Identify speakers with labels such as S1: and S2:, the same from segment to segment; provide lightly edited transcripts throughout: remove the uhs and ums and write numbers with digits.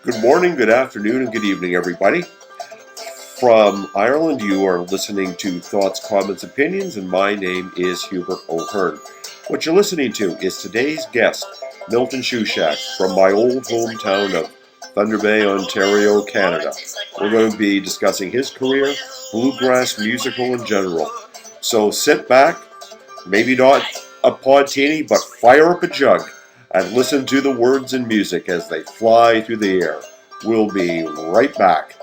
S1: Good morning, good afternoon, and good evening, everybody. From Ireland, you are listening to Thoughts, Comments, Opinions, and my name is Hubert O'Hearn. What you're listening to is today's guest, Milton Shushack, from my old hometown of Thunder Bay, Ontario, Canada. We're going to be discussing his career, bluegrass musical in general. So sit back, maybe not a podtini, but fire up a jug and listen to the words and music as they fly through the air. We'll be right back.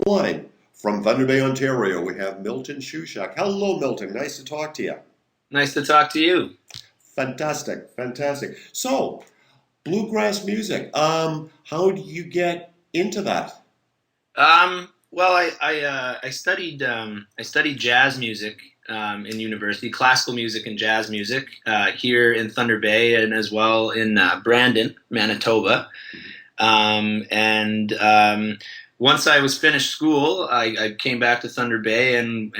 S1: Line from Thunder Bay, Ontario, we have Milton Shushack. Hello, Milton. Nice to talk to you.
S2: Nice to talk to you.
S1: Fantastic, fantastic. So, bluegrass music. How do you get into that?
S2: Well, I studied jazz music in university, classical music and jazz music here in Thunder Bay and as well in Brandon, Manitoba. Once I was finished school, I came back to Thunder Bay and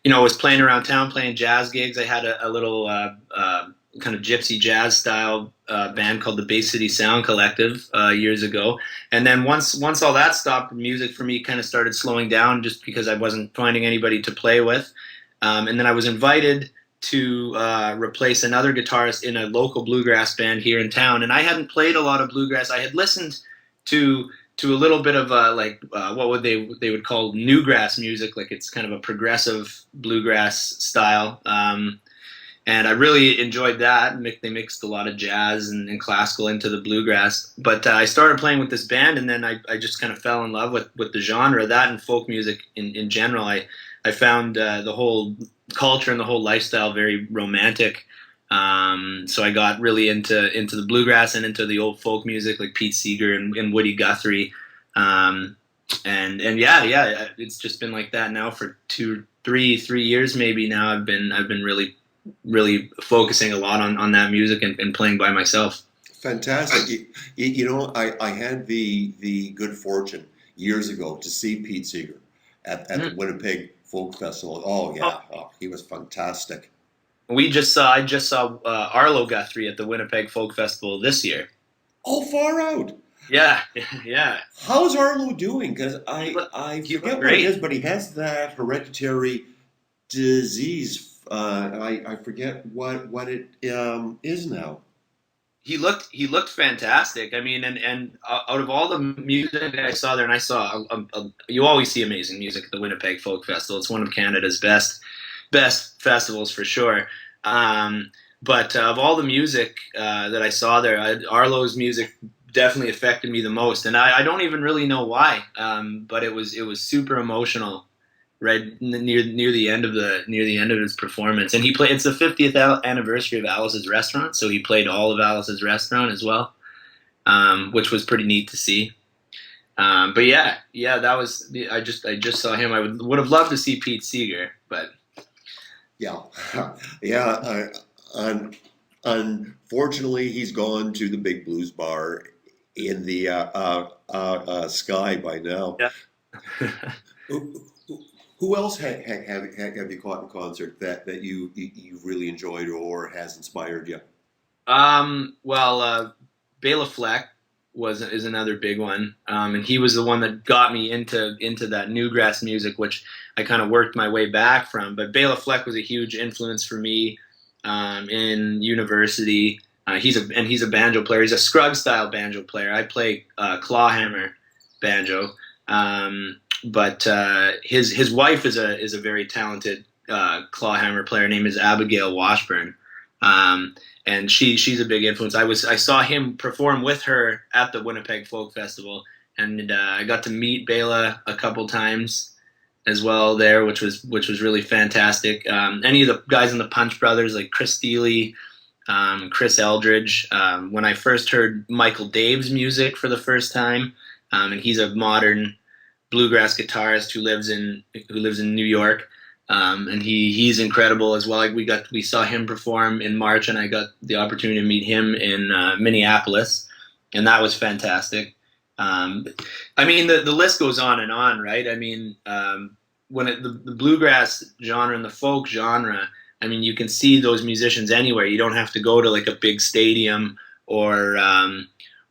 S2: was playing around town, playing jazz gigs. I had a little kind of gypsy jazz style band called the Bay City Sound Collective years ago. And then once all that stopped, music for me kind of started slowing down just because I wasn't finding anybody to play with. And then I was invited to replace another guitarist in a local bluegrass band here in town. And I hadn't played a lot of bluegrass. I had listened to a little bit of what they would call newgrass music, like it's kind of a progressive bluegrass style. And I really enjoyed that. They mixed a lot of jazz and classical into the bluegrass. But I started playing with this band, and then I just kind of fell in love with the genre, that and folk music in general. I found the whole culture and the whole lifestyle very romantic. So I got really into the bluegrass and into the old folk music like Pete Seeger and Woody Guthrie. And it's just been like that now for three years maybe now. I've been really focusing a lot on that music and playing by myself.
S1: Fantastic. I had the good fortune years ago to see Pete Seeger at the Winnipeg Folk Festival. He was fantastic.
S2: I just saw Arlo Guthrie at the Winnipeg Folk Festival this year.
S1: Oh, far out.
S2: Yeah.
S1: How's Arlo doing? Because I forget what it is, but he has that hereditary disease. I forget what it is now.
S2: He looked fantastic. I mean, and out of all the music I saw there, and I saw you always see amazing music at the Winnipeg Folk Festival. It's one of Canada's best festivals for sure. But of all the music that I saw there, Arlo's music definitely affected me the most, and I don't even really know why. But it was super emotional. Right near the end of his performance, and he played. It's the 50th anniversary of Alice's Restaurant, so he played all of Alice's Restaurant as well, which was pretty neat to see. But yeah, that was. I just saw him. I would have loved to see Pete Seeger, but
S1: yeah. Unfortunately, he's gone to the Big Blues Bar in the Sky by now.
S2: Yeah.
S1: Who else have you caught in concert that you really enjoyed or has inspired you?
S2: Bela Fleck is another big one, and he was the one that got me into that newgrass music, which I kind of worked my way back from. But Bela Fleck was a huge influence for me in university. He's a banjo player. He's a Scruggs Style banjo player. I play Clawhammer banjo. But his wife is a very talented clawhammer player. Her name is Abigail Washburn, and she's a big influence. I saw him perform with her at the Winnipeg Folk Festival, and I got to meet Bela a couple times as well there, which was really fantastic. Any of the guys in the Punch Brothers like Chris Steele, Chris Eldridge. When I first heard Michael Dave's music for the first time, and he's a modern bluegrass guitarist who lives in New York, and he's incredible as well. Like we saw him perform in March, and I got the opportunity to meet him in Minneapolis, and that was fantastic. I mean, the list goes on and on, right? I mean, the bluegrass genre and the folk genre, I mean, you can see those musicians anywhere. You don't have to go to like a big stadium or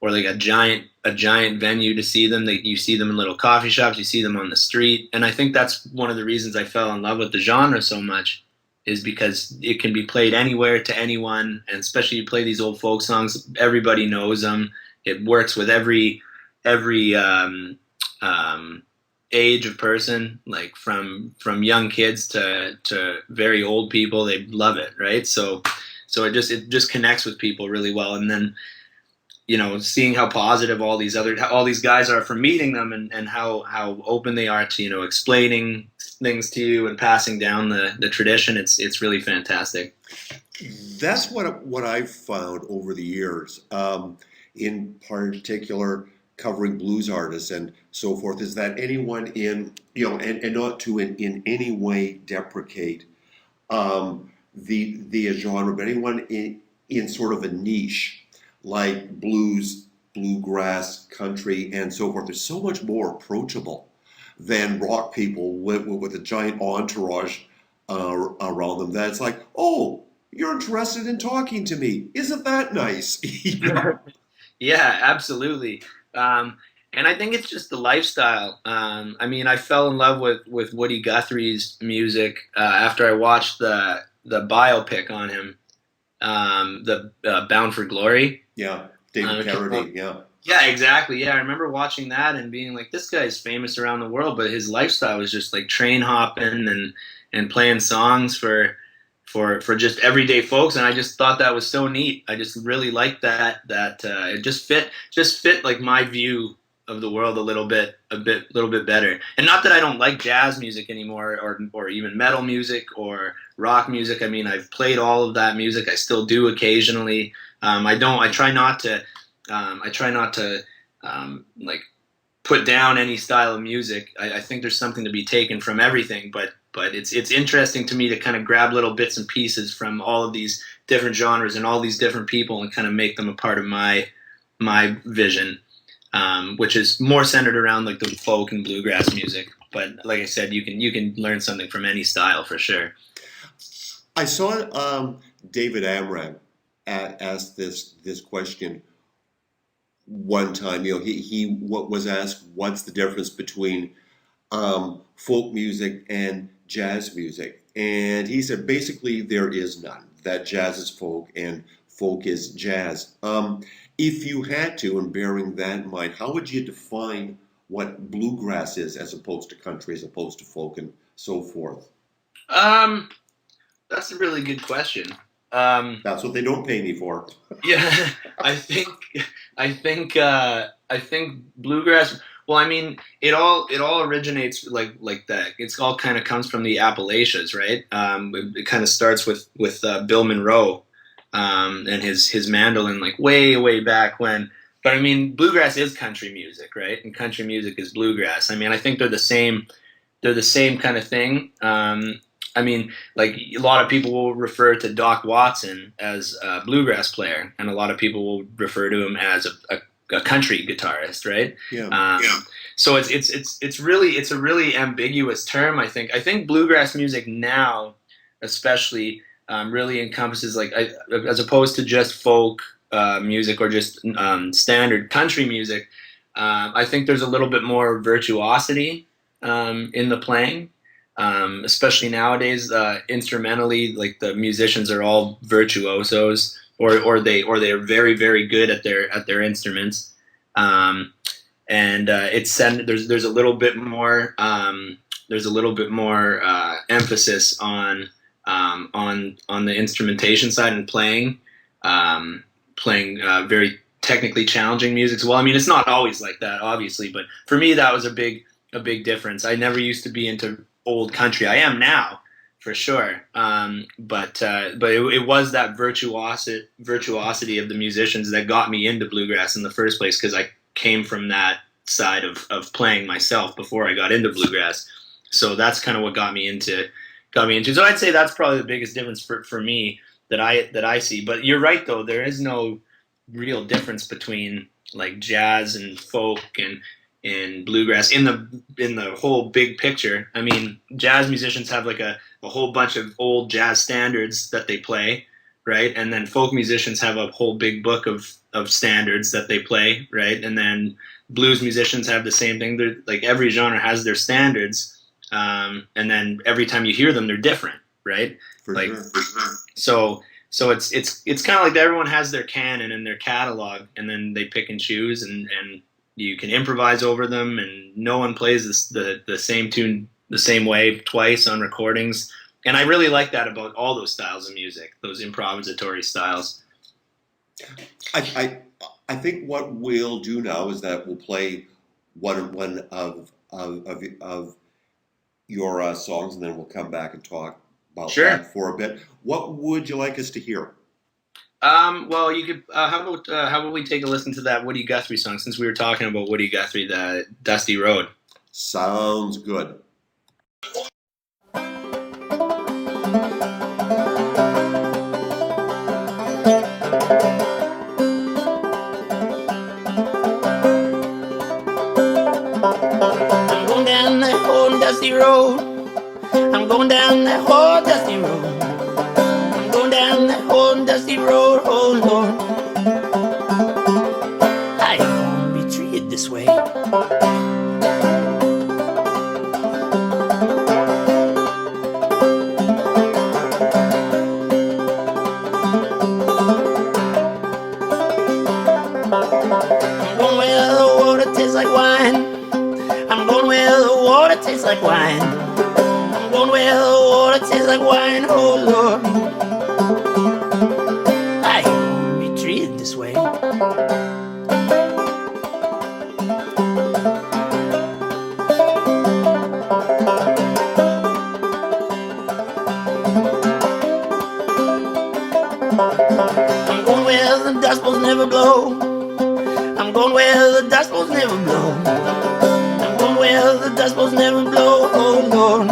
S2: like a giant venue to see them. You see them in little coffee shops. You see them on the street. And I think that's one of the reasons I fell in love with the genre so much, is because it can be played anywhere to anyone. And especially you play these old folk songs, everybody knows them. It works with every age of person, like from young kids to very old people. They love it, right? So it just connects with people really well. And then, seeing how positive all these guys are from meeting them, and how open they are to, explaining things to you and passing down the tradition. It's really fantastic.
S1: That's what I've found over the years, in particular covering blues artists and so forth, is that anyone and not to in any way deprecate the genre, but anyone in sort of a niche like blues, bluegrass, country, and so forth, they're so much more approachable than rock people with a giant entourage around them. That it's like, oh, you're interested in talking to me? Isn't that nice?
S2: Yeah, absolutely. And I think it's just the lifestyle. I mean, I fell in love with Woody Guthrie's music after I watched the biopic on him, the Bound for Glory.
S1: Yeah, David Carradine. Yeah.
S2: Yeah, exactly. Yeah, I remember watching that and being like, this guy's famous around the world, but his lifestyle was just like train hopping and playing songs for just everyday folks, and I just thought that was so neat. I just really liked that it just fit like my view of the world a little bit better. And not that I don't like jazz music anymore, or even metal music or rock music. I mean, I've played all of that music. I still do occasionally. I try not to like put down any style of music. I think there's something to be taken from everything, but it's interesting to me to kind of grab little bits and pieces from all of these different genres and all these different people and kind of make them a part of my vision, which is more centered around like the folk and bluegrass music. But like I said, you can learn something from any style for sure.
S1: I saw David Amram ask this question one time. He was asked, what's the difference between folk music and jazz music? And he said basically there is none, that jazz is folk and folk is jazz. If you had to, and bearing that in mind, how would you define what bluegrass is as opposed to country, as opposed to folk and so forth?
S2: That's a really good question.
S1: That's what they don't pay me for.
S2: Yeah, I think bluegrass. Well, I mean, it all originates like that. It's all kind of comes from the Appalachians, right? It kind of starts with Bill Monroe and his mandolin, like way back when. But I mean, bluegrass is country music, right? And country music is bluegrass. I mean, I think they're the same. They're the same kind of thing. I mean, like a lot of people will refer to Doc Watson as a bluegrass player, and a lot of people will refer to him as a country guitarist, right?
S1: Yeah.
S2: So it's a really ambiguous term. I think bluegrass music now, especially, really encompasses like as opposed to just folk music or just standard country music. I think there's a little bit more virtuosity in the playing. Especially nowadays, instrumentally, like the musicians are all virtuosos, or they're very very at their instruments, and there's a little bit more emphasis on the instrumentation side and playing very technically challenging music. Well, I mean, it's not always like that, obviously, but for me that was a big difference. I never used to be into old country. I am now, for sure. But it was that virtuosity of the musicians that got me into bluegrass in the first place, because I came from that side of playing myself before I got into bluegrass. So that's kind of what got me into. So I'd say that's probably the biggest difference for me that I see. But you're right, though. There is no real difference between like jazz and folk and in bluegrass, in the whole big picture. I mean, jazz musicians have like a whole bunch of old jazz standards that they play, right? And then folk musicians have a whole big book of standards that they play, right? And then blues musicians have the same thing. They're like, every genre has their standards, and then every time you hear them, they're different, right?
S1: For
S2: like
S1: sure.
S2: so it's kind of like everyone has their canon and their catalog, and then they pick and choose, and you can improvise over them, and no one plays the same tune the same way twice on recordings. And I really like that about all those styles of music, those improvisatory styles.
S1: I think what we'll do now is that we'll play one of your songs, and then we'll come back and talk about
S2: Sure.
S1: that for a bit. What would you like us to hear?
S2: Well, you could. How about we take a listen to that Woody Guthrie song, since we were talking about Woody Guthrie, the Dusty Road.
S1: Sounds good.
S3: I'm going down that whole dusty road. I'm going down that whole dusty road. I'm going down that whole dusty road, oh Lord. I ain't gonna be treated this way. I'm going where the water tastes like wine. I'm going where the water tastes like wine. I'm going where the water tastes like wine, oh Lord. I ain't gonna be treated this way. I'm going where the dust bowls never blow. I'm going where the dust bowls never blow. I'm going where the dust bowls never blow, oh Lord.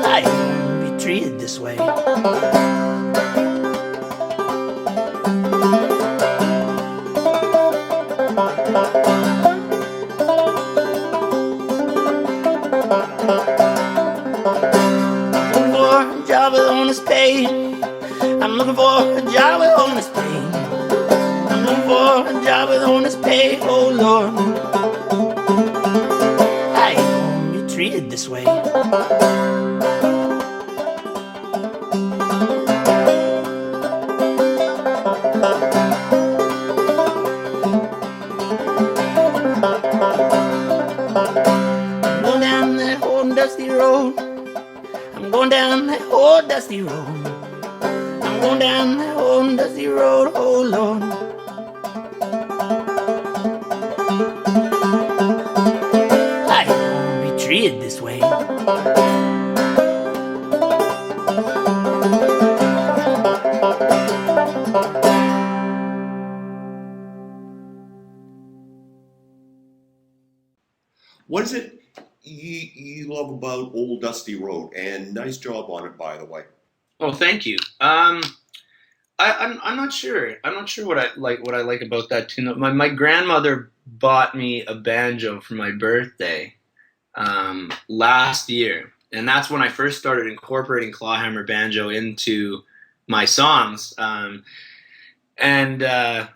S3: I ain't gonna be treated this way. I'm looking for a job with honest pay. I'm looking for a job with honest pay. I'm looking for a job with honest pay, oh Lord. I ain't gonna be treated this way. I'm going down that old dusty road. I'm going down that old dusty road. I'm going down that old dusty road, oh Lord. I ain't gonna be treated this way.
S1: What is it you love about Old Dusty Road? And nice job on it, by the way.
S2: Oh, thank you. I'm not sure. I'm not sure what I like about that tune. My grandmother bought me a banjo for my birthday last year, and that's when I first started incorporating clawhammer banjo into my songs. And I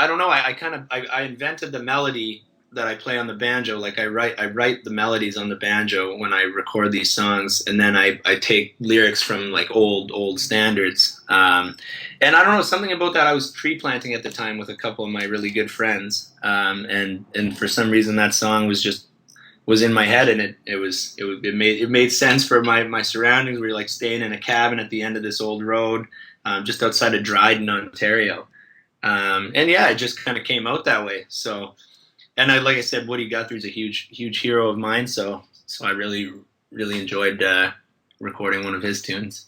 S2: don't know. I invented the melody that I play on the banjo. Like I write the melodies on the banjo when I record these songs, and then I take lyrics from like old standards. And I don't know, something about that. I was tree planting at the time with a couple of my really good friends, and for some reason that song was in my head, and it made sense for my surroundings. We were like staying in a cabin at the end of this old road, just outside of Dryden, Ontario. And yeah, it just kind of came out that way. So, and like I said, Woody Guthrie's a huge hero of mine. So I really enjoyed recording one of his tunes.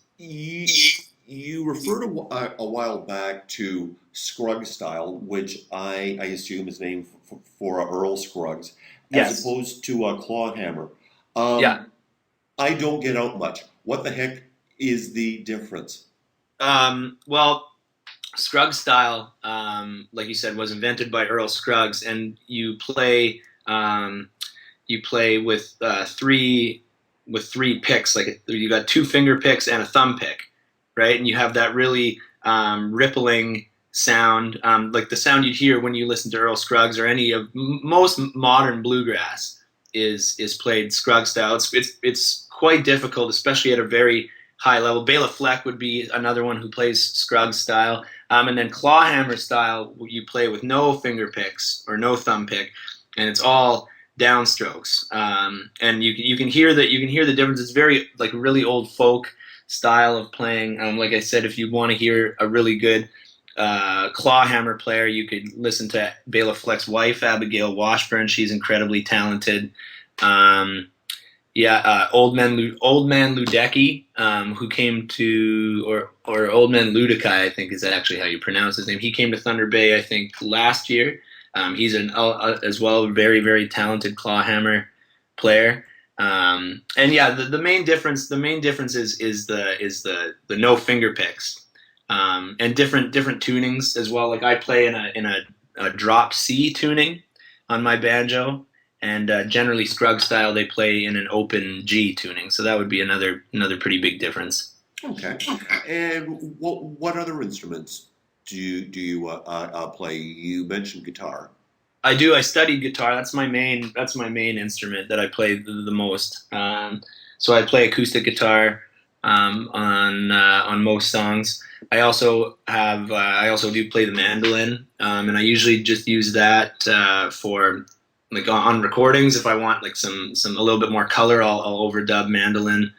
S1: You referred a while back to Scruggs Style, which I assume is named for Earl Scruggs,
S2: Yes.
S1: as opposed to Clawhammer.
S2: Yeah.
S1: I don't get out much. What the heck is the difference?
S2: Well, Scruggs Style, like you said, was invented by Earl Scruggs, and you play with three picks. Like you got two finger picks and a thumb pick, right? And you have that really rippling sound, like the sound you'd hear when you listen to Earl Scruggs or any of most modern bluegrass is played Scruggs Style. It's quite difficult, especially at a very high level. Bela Fleck would be another one who plays Scruggs Style, and then Clawhammer Style you play with no finger picks or no thumb pick, and it's all downstrokes, and you can hear the difference. It's very like really old folk style of playing. Like I said, if you want to hear a really good clawhammer player, you could listen to Bela Fleck's wife, Abigail Washburn. She's incredibly talented. Old Man Ludecky, who came to, or Old Man Ludekai, I think is actually how you pronounce his name. He came to Thunder Bay, I think, last year. He's as well a very, very talented clawhammer player. The main difference is the no finger picks, and different tunings as well. Like I play in a drop C tuning on my banjo, and generally Scruggs Style they play in an open G tuning. So that would be another pretty big difference.
S1: Okay. And what other instruments do you play? You mentioned guitar.
S2: I do. I studied guitar. That's my main instrument that I play the most. So I play acoustic guitar on most songs. I also do play the mandolin, and I usually just use that for like on recordings. If I want like some a little bit more color, I'll overdub mandolin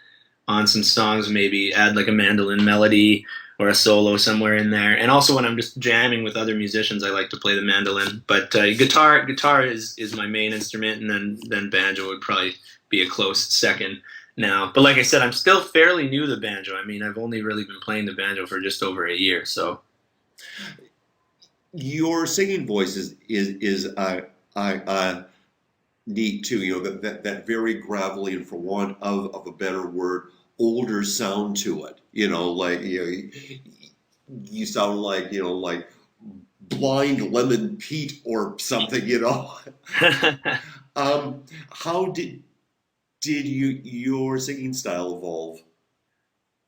S2: on some songs. Maybe add like a mandolin melody or a solo somewhere in there. And also when I'm just jamming with other musicians, I like to play the mandolin. But guitar is my main instrument, and then banjo would probably be a close second now. But like I said, I'm still fairly new to the banjo. I mean, I've only really been playing the banjo for just over a year. So
S1: your singing voice is neat too. You know, that very gravelly, and for want of a better word, older sound to it. You know, like you sound like like Blind Lemon Pete or something. You know, how did your singing style evolve?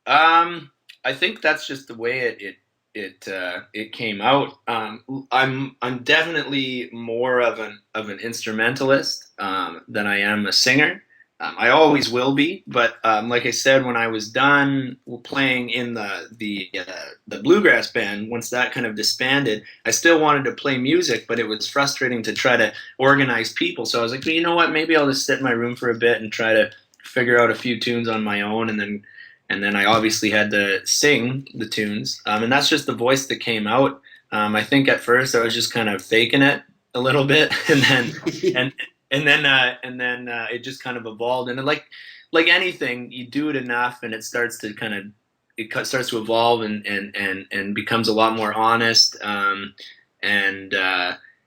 S2: I think that's just the way it came out. I'm definitely more of an instrumentalist than I am a singer. I always will be, but like I said, when I was done playing in the bluegrass band, once that kind of disbanded, I still wanted to play music, but it was frustrating to try to organize people. So I was like, well, you know what? Maybe I'll just sit in my room for a bit and try to figure out a few tunes on my own, and then I obviously had to sing the tunes, and that's just the voice that came out. I think at first I was just kind of faking it a little bit, and then it just kind of evolved. And like anything, you do it enough, and it starts to evolve and becomes a lot more honest, and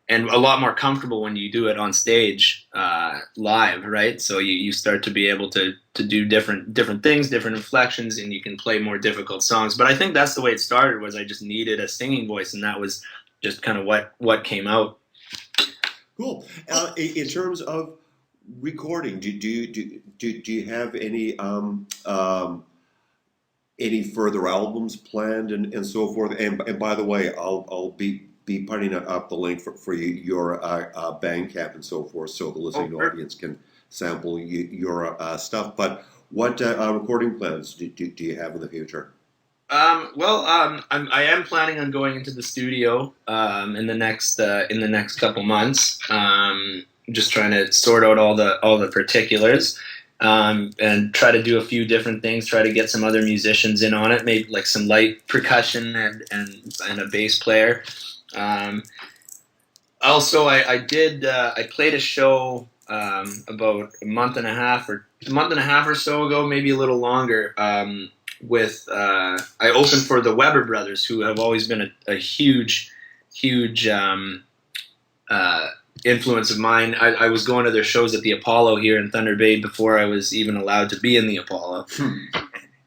S2: a lot more comfortable when you do it on stage live, right? So you start to be able to do different things, different inflections, and you can play more difficult songs. But I think that's the way it started. Was I just needed a singing voice, and that was just kind of what came out.
S1: Cool. In terms of recording, do you have any further albums planned and so forth? And by the way, I'll be putting up the link for your Bandcamp and so forth, so the listening audience can sample your stuff. But what recording plans do you have in the future?
S2: I am planning on going into the studio in the next couple months. Just trying to sort out all the particulars, and try to do a few different things. Try to get some other musicians in on it, maybe like some light percussion and a bass player. Also, I played a show about a month and a half or so ago, maybe a little longer. I opened for the Weber brothers, who have always been a huge influence of mine. I was going to their shows at the Apollo here in Thunder Bay before I was even allowed to be in the Apollo.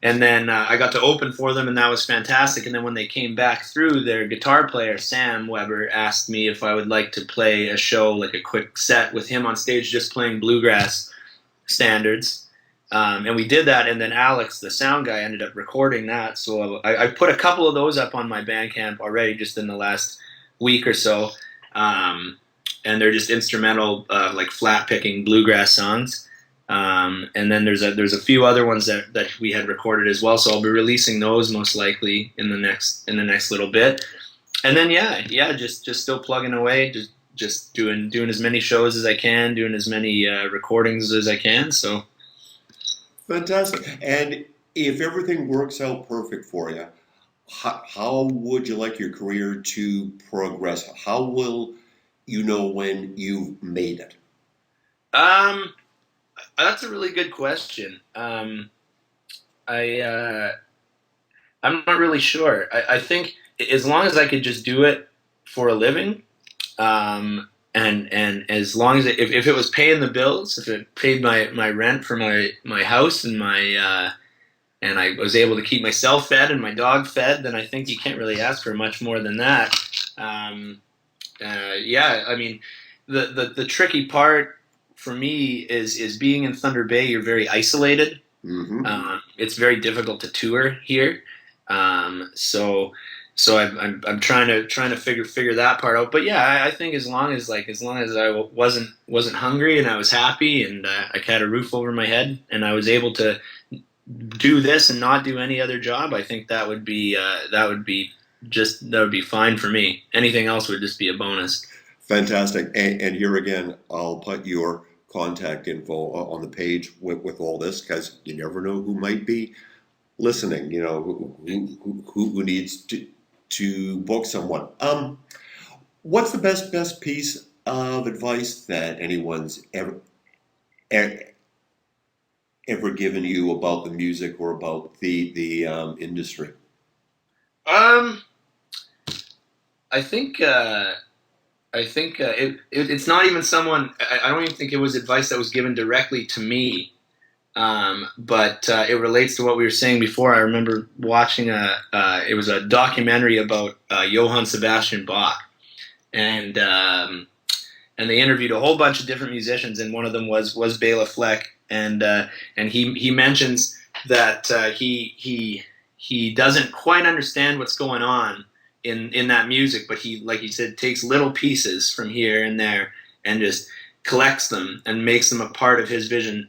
S2: And then I got to open for them, and that was fantastic. And then when they came back through, their guitar player, Sam Weber, asked me if I would like to play a show, like a quick set with him on stage, just playing bluegrass standards. And we did that, and then Alex, the sound guy, ended up recording that. So I put a couple of those up on my Bandcamp already just in the last week or so. And they're just instrumental, like flat-picking bluegrass songs. And then there's a few other ones that we had recorded as well, so I'll be releasing those most likely in the next little bit. And then just still plugging away, just doing as many shows as I can, doing as many recordings as I can. So
S1: Fantastic. And if everything works out perfect for you, how would you like your career to progress? How will you know when you've made it?
S2: That's a really good question. I'm not really sure. I think as long as I could just do it for a living, and as long as if it was paying the bills, if it paid my rent for my house and and I was able to keep myself fed and my dog fed, then I think you can't really ask for much more than that. I mean, the tricky part for me is being in Thunder Bay. You're very isolated.
S1: Mm-hmm.
S2: It's very difficult to tour here. So I'm trying to figure that part out. But yeah, I think as long as I wasn't hungry and I was happy and I had a roof over my head and I was able to do this and not do any other job, I think that would be fine for me. Anything else would just be a bonus.
S1: Fantastic. And here again, I'll put your contact info on the page with all this, because you never know who might be listening, who needs to book someone. What's the best piece of advice that anyone's ever given you about the music or about the industry?
S2: I think it's not even someone. I don't even think it was advice that was given directly to me, but it relates to what we were saying before. I remember watching it was a documentary about Johann Sebastian Bach, and they interviewed a whole bunch of different musicians, and one of them was Bela Fleck, and he mentions that he doesn't quite understand what's going on in that music, but he, like he said, takes little pieces from here and there and just collects them and makes them a part of his vision,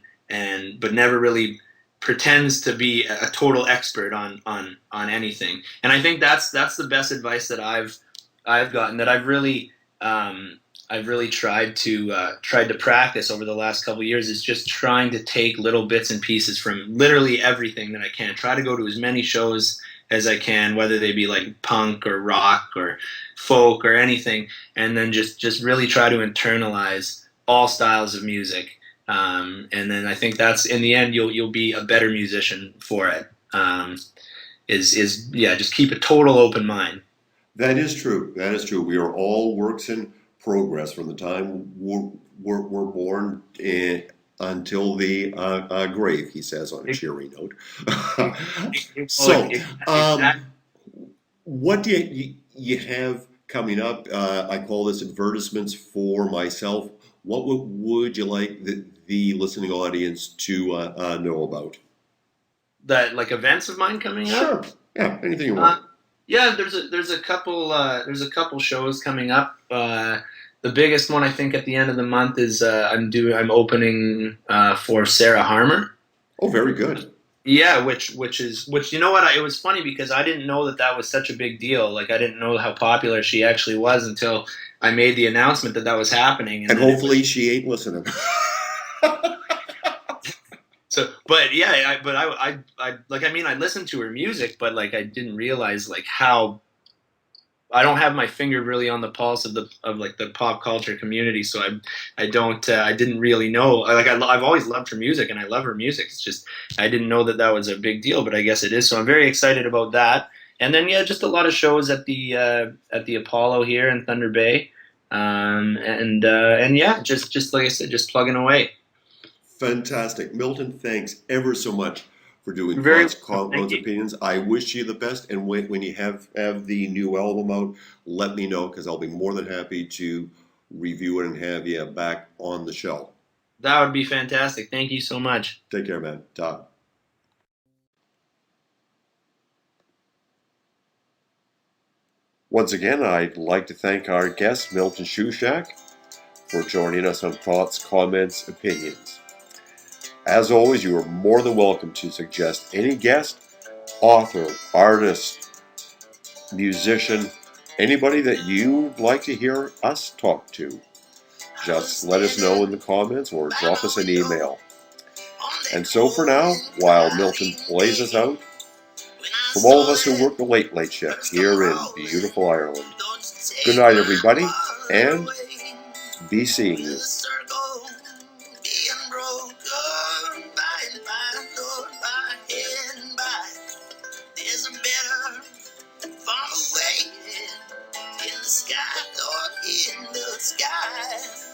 S2: but never really pretends to be a total expert on anything. And I think that's the best advice that I've gotten, that I've really tried to practice over the last couple of years, is just trying to take little bits and pieces from literally everything that I can. Try to go to as many shows as I can, whether they be like punk or rock or folk or anything, and then just really try to internalize all styles of music. And then I think that's, in the end, you'll be a better musician for it. Just keep a total open mind.
S1: That is true. That is true. We are all works in progress from the time we're born until the grave, he says on a cheery note. So, what do you have coming up? I call this advertisements for myself. What would you like the listening audience to know about?
S2: That, like, events of mine coming up?
S1: Sure. Yeah, anything you want.
S2: Yeah, there's a couple shows coming up. The biggest one, I think, at the end of the month is I'm opening for Sarah Harmer.
S1: Oh, very good.
S2: Yeah, which you know what? It was funny because I didn't know that was such a big deal. Like, I didn't know how popular she actually was until I made the announcement that was happening.
S1: And hopefully she ain't listening.
S2: So, but yeah, I listened to her music, but like I didn't realize like how. I don't have my finger really on the pulse of the pop culture community, so I didn't really know. Like I've always loved her music, and I love her music. It's just I didn't know that was a big deal, but I guess it is. So I'm very excited about that. And then just a lot of shows at the Apollo here in Thunder Bay, and just like I said, just plugging away.
S1: Fantastic, Milton. Thanks ever so much for doing
S2: Very
S1: thoughts,
S2: well, thank
S1: comments,
S2: you.
S1: opinions. I wish you the best, and when you have the new album out, let me know, because I'll be more than happy to review it and have you back on the show.
S2: That would be fantastic. Thank you so much.
S1: Take care, man. Ta. Once again, I'd like to thank our guest, Milton Shushack, for joining us on Thoughts, Comments, Opinions. As always, you are more than welcome to suggest any guest, author, artist, musician, anybody that you'd like to hear us talk to. Just let us know in the comments or drop us an email. And so for now, while Milton plays us out, from all of us who work the late shift here in beautiful Ireland, good night, everybody, and be seeing you. There's a better far away in the sky or in the sky.